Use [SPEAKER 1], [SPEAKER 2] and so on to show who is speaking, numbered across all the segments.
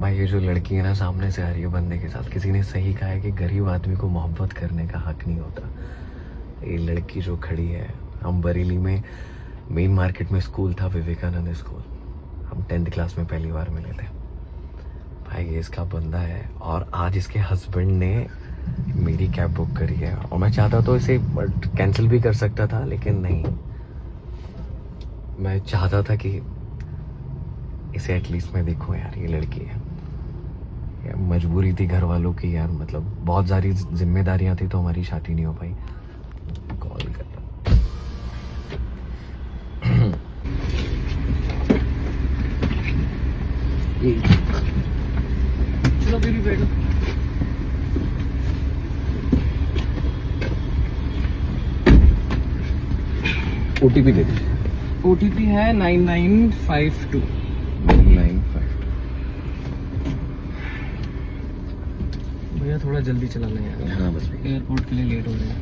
[SPEAKER 1] भाई ये जो लड़की है ना सामने से आ रही है बंदे के साथ, किसी ने सही कहा है कि गरीब आदमी को मोहब्बत करने का हक नहीं होता। ये लड़की जो खड़ी है, हम बरेली में मेन मार्केट में स्कूल था विवेकानंद स्कूल, हम 10th क्लास में पहली बार मिले थे। भाई ये इसका बंदा है और आज इसके हस्बैंड ने मेरी कैब बुक करी है और मैं चाहता तो इसे कैंसिल भी कर सकता था, लेकिन नहीं, मैं चाहता था कि इसे एटलीस्ट मैं देखूं यार ये लड़की है। यार मजबूरी थी घर वालों की यार, मतलब बहुत सारी जिम्मेदारियां थी तो हमारी शादी नहीं हो पाई। कॉल कर
[SPEAKER 2] चलो बेबी बैठो।
[SPEAKER 1] ओटीपी दे दीजिए।
[SPEAKER 2] ओटीपी है 9952।
[SPEAKER 1] 952।
[SPEAKER 2] भैया थोड़ा जल्दी चलाना यार,
[SPEAKER 1] हाँ बस
[SPEAKER 2] एयरपोर्ट के लिए लेट हो रहे हैं।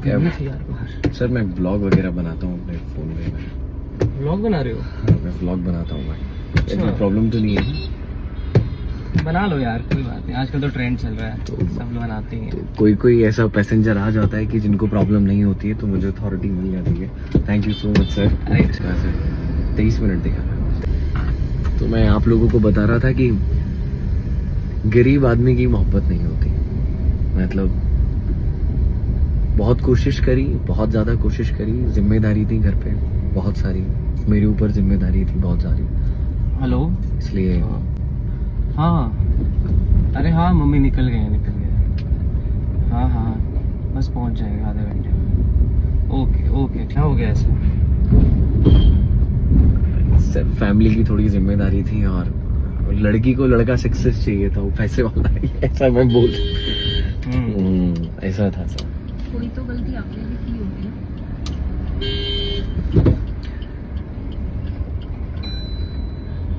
[SPEAKER 2] गर्मी थी यार बाहर।
[SPEAKER 1] सर मैं ब्लॉग वगैरह बनाता हूँ अपने फोन में।
[SPEAKER 2] व्लॉग बना रहे हो?
[SPEAKER 1] हाँ मैं व्लॉग बनाता हूँ भाई। कोई प्रॉब्लम तो नहीं है?
[SPEAKER 2] बना लो यार, कोई बात नहीं, आजकल तो ट्रेंड चल रहा है, सब लोग बनाते ही हैं।
[SPEAKER 1] तो कोई ऐसा पैसेंजर आ जाता है कि जिनको प्रॉब्लम नहीं होती है तो मुझे अथॉरिटी मिल जाती है। Thank you so much sir. अच्छा सर 23 मिनट दिखा। तो मैं आप लोगों को बता रहा था कि गरीब आदमी की मोहब्बत नहीं होती। मतलब बहुत कोशिश करी, बहुत ज़्यादा कोशिश करी, जिम्मेदारी थी घर पे बहुत सारी, मेरे ऊपर जिम्मेदारी थी बहुत सारी।
[SPEAKER 2] हेलो,
[SPEAKER 1] इसलिए
[SPEAKER 2] हाँ अरे हाँ मम्मी निकल गए। हाँ हाँ बस पहुंच जाएंगे आधे घंटे में। ओके ओके, क्या हो गया ऐसा?
[SPEAKER 1] सर फैमिली की थोड़ी जिम्मेदारी थी और लड़की को लड़का सक्सेस चाहिए था, वो पैसे वाला है, ऐसा मैं बोल ऐसा था सर।
[SPEAKER 3] कोई तो गलती आपने भी की होगी ना?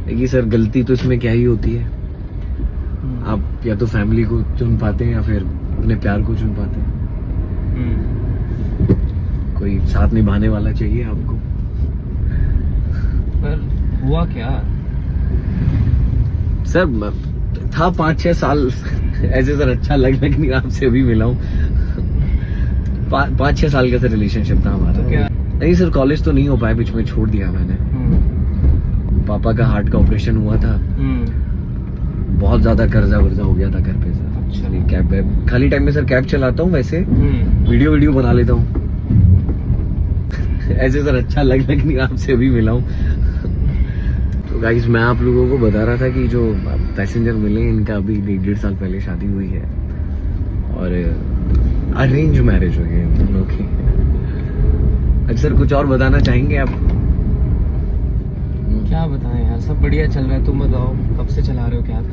[SPEAKER 1] देखिए सर गलती तो इसमें क्या ही होती है, आप या तो फैमिली को चुन पाते हैं या फिर अपने प्यार को चुन पाते हैं। कोई साथ निभाने वाला चाहिए आपको।
[SPEAKER 2] पर हुआ क्या?
[SPEAKER 1] सर था 5-6 साल ऐसे सर, अच्छा लग नहीं, आपसे अभी मिला हूँ। 5-6 साल का सर रिलेशनशिप था हमारा।
[SPEAKER 2] तो क्या?
[SPEAKER 1] नहीं सर कॉलेज तो नहीं हो पाया, बीच में छोड़ दिया मैंने। पापा का हार्ट का ऑपरेशन हुआ था, बहुत ज्यादा कर्जा वर्जा हो गया था घर पे सर।
[SPEAKER 2] अच्छा।
[SPEAKER 1] कैब खाली टाइम में सर कैब चलाता हूँ, वैसे वीडियो बना लेता हूँ। ऐसे सर अच्छा लग नहीं, आपसे अभी मिला हूँ। तो गाइस मैं आप लोगों को बता रहा था कि जो पैसेंजर मिले इनका अभी 1.5 साल पहले शादी हुई है और अरेंज मैरिज हुई है इन दोनों की। अच्छा सर कुछ और बताना चाहेंगे आप?
[SPEAKER 2] क्या बताएं यार, सब बढ़िया चल रहा है। तुम बताओ कब से चला रहे हो कैब?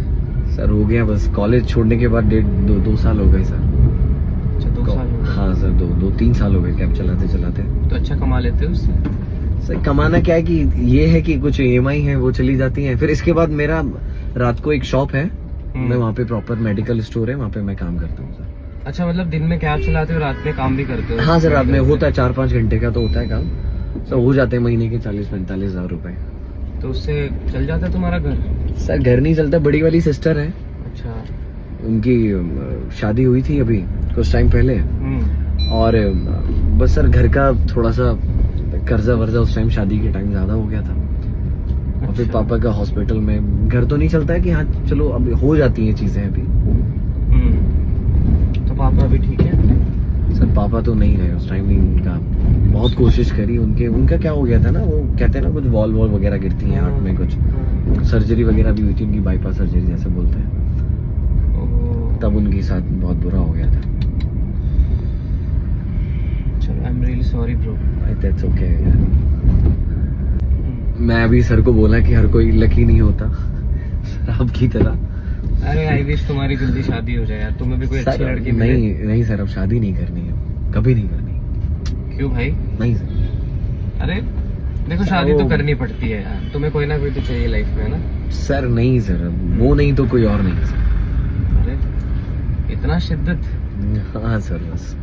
[SPEAKER 1] सर हो गया बस, कॉलेज छोड़ने के बाद 2 साल हो गए सर।
[SPEAKER 2] अच्छा 2 साल हो गए।
[SPEAKER 1] हाँ सर 2-3 साल हो गए कैब चलाते चलाते।
[SPEAKER 2] तो अच्छा कमा लेते हो उससे?
[SPEAKER 1] सर कमाना क्या है कि ये है कि कुछ EMI है वो चली जाती है, फिर इसके बाद मेरा रात को एक शॉप है, मैं वहाँ पे प्रॉपर मेडिकल स्टोर है, वहाँ पे मैं काम करता हूँ सर।
[SPEAKER 2] अच्छा मतलब दिन में कैब चलाते हो, रात में काम भी करते हो?
[SPEAKER 1] हाँ सर रात में होता है 4-5 घंटे का तो होता है काम सर, हो जाते हैं महीने के 40-45 हज़ार रुपए।
[SPEAKER 2] तो उससे चल जाता है तुम्हारा घर?
[SPEAKER 1] सर घर नहीं चलता, बड़ी वाली सिस्टर है,
[SPEAKER 2] अच्छा।
[SPEAKER 1] उनकी शादी हुई थी अभी कुछ टाइम पहले और बस सर घर का थोड़ा सा कर्जा वर्जा उस टाइम शादी के टाइम ज्यादा हो गया था। और फिर पापा का हॉस्पिटल में, घर तो नहीं चलता है कि हाँ चलो अब हो जाती हैं चीजें अभी।
[SPEAKER 2] तो पापा भी ठीक है?
[SPEAKER 1] सर पापा तो नहीं रहे उस टाइम, उनका बहुत कोशिश करी, उनका क्या हो गया था ना, वो कहते हैं ना कुछ वॉल वगैरह गिरती हैं हार्ट में, कुछ सर्जरी वगैरह भी हुई थी उनकी, बाईपास सर्जरी जैसे बोलते हैं, तब उनके साथ बहुत बुरा हो गया था।
[SPEAKER 2] चलो I am really sorry bro.
[SPEAKER 1] That's okay. मैं अभी सर को बोला कि हर कोई लकी नहीं होता आपकी तरह।
[SPEAKER 2] अरे आई विश तुम्हारी जल्दी शादी हो जाए यार, तुम्हें भी कोई अच्छी लड़की मिले।
[SPEAKER 1] नहीं सर अब शादी नहीं करनी है, कभी नहीं करनी।
[SPEAKER 2] क्यों भाई?
[SPEAKER 1] नहीं सर।
[SPEAKER 2] अरे देखो शादी तो करनी पड़ती है यार, तुम्हें कोई ना कोई तो चाहिए लाइफ में ना।
[SPEAKER 1] सर नहीं सर, वो नहीं तो कोई और नहीं सर।
[SPEAKER 2] अरे इतना शिद्दत?
[SPEAKER 1] हाँ सर बस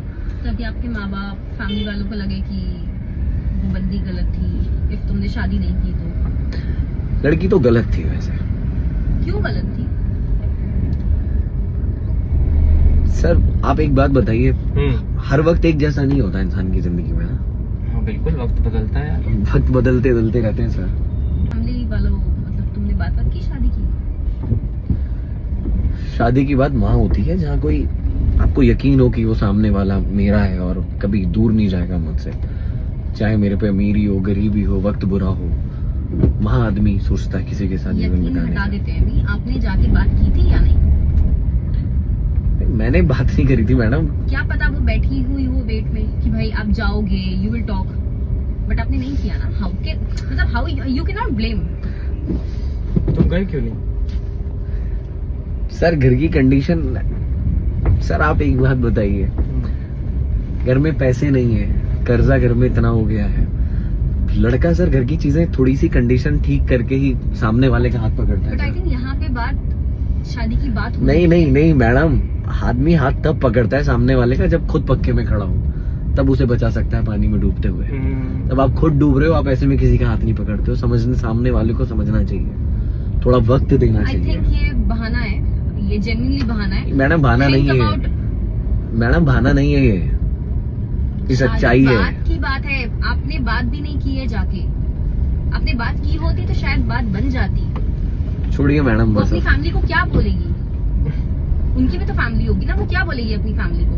[SPEAKER 3] ताकि आपके माँ बाप फैमिली वालों को लगे कि वो बंदी गलत थी इफ तुमने शादी नहीं की तो।
[SPEAKER 1] लड़की तो गलत थी वैसे।
[SPEAKER 3] क्यों गलत थी?
[SPEAKER 1] सर आप एक बात बताइए, हर वक्त एक जैसा नहीं होता इंसान की जिंदगी में ना।
[SPEAKER 2] हाँ बिल्कुल, वक्त बदलता है यार।
[SPEAKER 1] वक्त बदलते बदलते रहते हैं सर।
[SPEAKER 3] फैमिली वालों मतलब तुमने बात की शादी की?
[SPEAKER 1] शादी की बात वहाँ होती है जहाँ कोई आपको यकीन हो कि वो सामने वाला मेरा है और कभी दूर नहीं जाएगा मुझसे, चाहे मेरे पे अमीरी हो गरीबी हो वक्त बुरा हो। वहाँ आदमी सोचता है किसी के साथ जीवन
[SPEAKER 3] यकीन
[SPEAKER 1] बिताने
[SPEAKER 3] हटा
[SPEAKER 1] का।
[SPEAKER 3] देते हैं अभी। आपने जाके बात की थी या नहीं?
[SPEAKER 1] मैंने बात नहीं करी थी मैडम।
[SPEAKER 3] क्या पता वो बैठी हुई हो वेट में कि भाई आप जाओगे, यू विल टॉक, बट आपने नहीं किया ना। हाउ के मतलब how you can not blame.
[SPEAKER 2] तुम गए क्यों नहीं?
[SPEAKER 1] सर घर की कंडीशन, सर आप एक बात बताइए, घर में पैसे नहीं है, कर्जा घर में इतना हो गया है, लड़का सर घर की चीजें थोड़ी सी कंडीशन ठीक करके ही सामने वाले का हाथ पकड़ता
[SPEAKER 3] बट आई
[SPEAKER 1] है।
[SPEAKER 3] थिंक यहाँ पे बात शादी की बात होनी
[SPEAKER 1] नहीं नहीं नहीं मैडम, आदमी हाथ तब पकड़ता है सामने वाले का जब खुद पक्के में खड़ा हो, तब उसे बचा सकता है पानी में डूबते हुए। तब आप खुद डूब रहे हो, आप ऐसे में किसी का हाथ नहीं पकड़ते हो। समझने, सामने वाले को समझना चाहिए, थोड़ा वक्त देना
[SPEAKER 3] आई
[SPEAKER 1] चाहिए।
[SPEAKER 3] थिंक ये बहाना है, ये जेन्युइनली बहाना है।
[SPEAKER 1] मैडम बहाना नहीं है, मैडम बहाना नहीं है, ये सच्चाई है।
[SPEAKER 3] बात की बात है, आपने बात भी नहीं की है जाके। आपने बात की होती तो शायद बात बन जाती।
[SPEAKER 1] छोड़िए मैडम
[SPEAKER 3] वो
[SPEAKER 1] बस।
[SPEAKER 3] अपनी फैमिली को क्या बोलेगी? उनकी भी तो फैमिली होगी ना, वो क्या बोलेगी अपनी फैमिली को?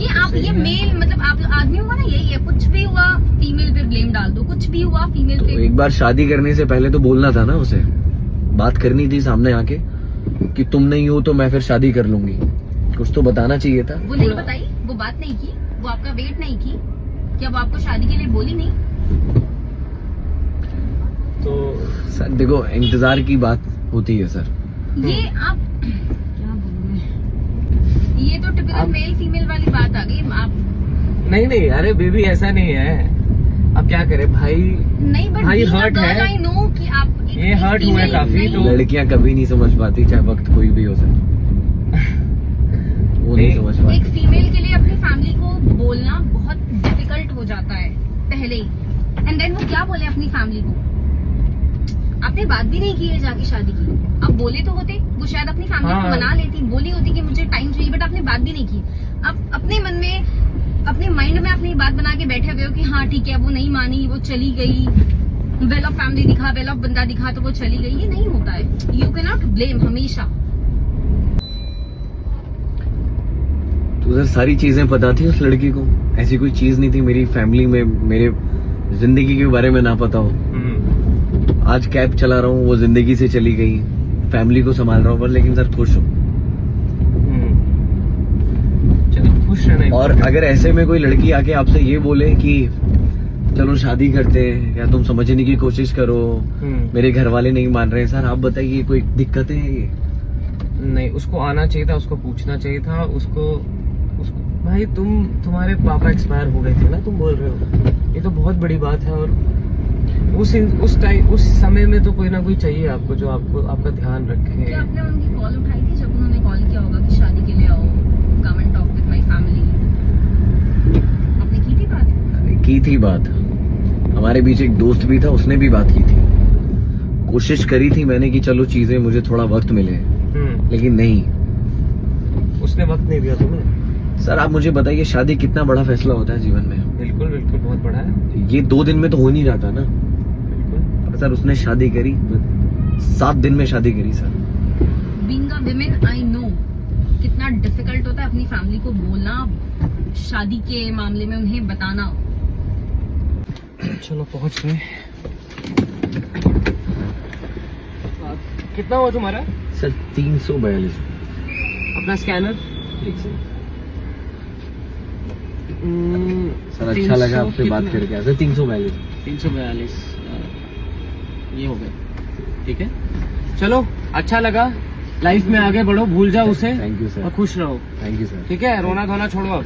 [SPEAKER 3] ये आप ये मेल मतलब आप आदमी हुआ ना, यही है, कुछ भी हुआ फीमेल पे ब्लेम डाल दो, कुछ भी हुआ फीमेल
[SPEAKER 1] तो
[SPEAKER 3] पे।
[SPEAKER 1] एक बार शादी करने से पहले तो बोलना था ना उसे, बात करनी थी सामने आके कि तुम नहीं हो तो मैं फिर शादी कर लूंगी, कुछ तो बताना चाहिए था।
[SPEAKER 3] वो नहीं बताई, वो बात नहीं की, वो आपका वेट नहीं की, क्या वो आपको शादी के लिए बोली नहीं?
[SPEAKER 2] तो
[SPEAKER 1] सर देखो इंतजार की बात होती है सर।
[SPEAKER 3] ये आप क्या बोलूं मैं, ये तो टिपिकल मेल फीमेल वाली बात आ गई। आप
[SPEAKER 2] नहीं नहीं, अरे बेबी ऐसा नहीं है, अब क्या करे भाई।
[SPEAKER 3] नहीं बट
[SPEAKER 2] हाँ, ये hurt है।
[SPEAKER 3] आई नो कि आप
[SPEAKER 2] ये hurt हुआ है काफी, तो
[SPEAKER 1] लड़कियां कभी नहीं समझ पाती, चाहे वक्त कोई भी हो सर, वो नहीं समझ
[SPEAKER 3] एक
[SPEAKER 1] पाती।
[SPEAKER 3] फीमेल के लिए अपनी फैमिली को बोलना बहुत डिफिकल्ट हो जाता है पहले ही, एंड देन वो क्या बोले अपनी फैमिली को। आपने बात भी नहीं की है जाके शादी की, आप बोले तो होते, वो शायद अपनी फैमिली को मना लेती, बोली होती कि मुझे टाइम चाहिए, बट आपने बात भी नहीं की। आप अपने मन में, अपने माइंड में अपनी बात बना के बैठे हुए हो कि हाँ ठीक है, वो नहीं मानी, वो चली गई, वेल ऑफ फैमिली दिखा, वेल ऑफ बंदा दिखा तो वो चली गई। ये नहीं होता है, यू कैन नॉट ब्लेम हमेशा।
[SPEAKER 1] तो सर सारी चीजें पता थी उस लड़की को, ऐसी कोई चीज नहीं थी मेरी फैमिली में मेरे जिंदगी के बारे में ना पता हो। आज कैब चला रहा हूँ, वो जिंदगी से चली गई, फैमिली को संभाल रहा हूँ, लेकिन सर खुश हूँ।
[SPEAKER 2] चलो खुश रहना।
[SPEAKER 1] और अगर ऐसे में कोई लड़की आके आपसे ये बोले कि चलो शादी करते हैं, या तुम समझने की कोशिश करो, मेरे घर वाले नहीं मान रहे, सर आप बताइए कोई दिक्कत है ये?
[SPEAKER 2] नहीं, उसको आना चाहिए था, उसको पूछना चाहिए था, उसको भाई तुम्हारे पापा एक्सपायर हो गए थे ना, तुम बोल रहे हो, ये तो बहुत बड़ी बात है। और उस समय में तो कोई ना कोई चाहिए आपको, जो आपका ध्यान रखे।
[SPEAKER 3] क्या आपने उनकी कॉल उठाई थी जब उन्होंने कॉल किया होगा कि शादी के लिए आओ, come and talk with my family? आपने की थी बात?
[SPEAKER 1] की थी बात, हमारे बीच एक दोस्त भी था, उसने भी बात की थी, कोशिश करी थी मैंने कि चलो चीजें मुझे थोड़ा वक्त मिले, लेकिन नहीं,
[SPEAKER 2] उसने वक्त नहीं दिया तुम्हें।
[SPEAKER 1] सर आप मुझे बताइए शादी कितना बड़ा फैसला होता है जीवन में?
[SPEAKER 2] बिल्कुल बिल्कुल, बहुत बड़ा है
[SPEAKER 1] ये 2 दिन में तो हो नहीं जाता ना।
[SPEAKER 2] बिल्कुल।
[SPEAKER 1] सर उसने शादी करी, 7 दिन में शादी करी sir.
[SPEAKER 3] Being a women I know कितना डिफिकल्ट होता है अपनी फैमिली को बोलना, शादी के मामले में उन्हें बताना।
[SPEAKER 2] चलो पहुंच गए। कितना हुआ तुम्हारा?
[SPEAKER 1] सर 342।
[SPEAKER 2] अपना स्कैनर।
[SPEAKER 1] सर अच्छा लगा आपसे बात करके। सर 342।
[SPEAKER 2] 342 ये हो गया, ठीक है। चलो अच्छा लगा, लाइफ में आगे बढ़ो, भूल जाओ उसे।
[SPEAKER 1] Thank you sir.
[SPEAKER 2] और खुश रहो।
[SPEAKER 1] Thank you sir.
[SPEAKER 2] ठीक है, रोना धोना छोड़ो अब।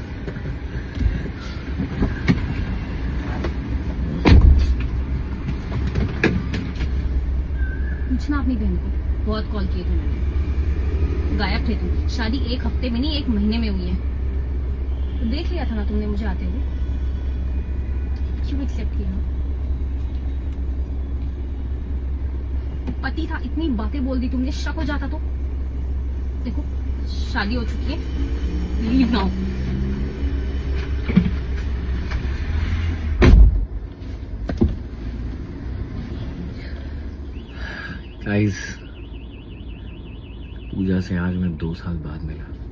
[SPEAKER 3] पूछना अपनी बहन को, बहुत कॉल किए थे मैंने, गायब थे तुम। शादी 1 हफ्ते में नहीं 1 महीने में हुई है, तो देख लिया था ना तुमने मुझे आते हुए, क्यों एक्सेप्ट किया? पति था, इतनी बातें बोल दी तुमने, शक हो जाता तो। देखो शादी हो चुकी है, लीव नाउ।
[SPEAKER 1] गाइस, पूजा से आज मैं 2 साल बाद मिला।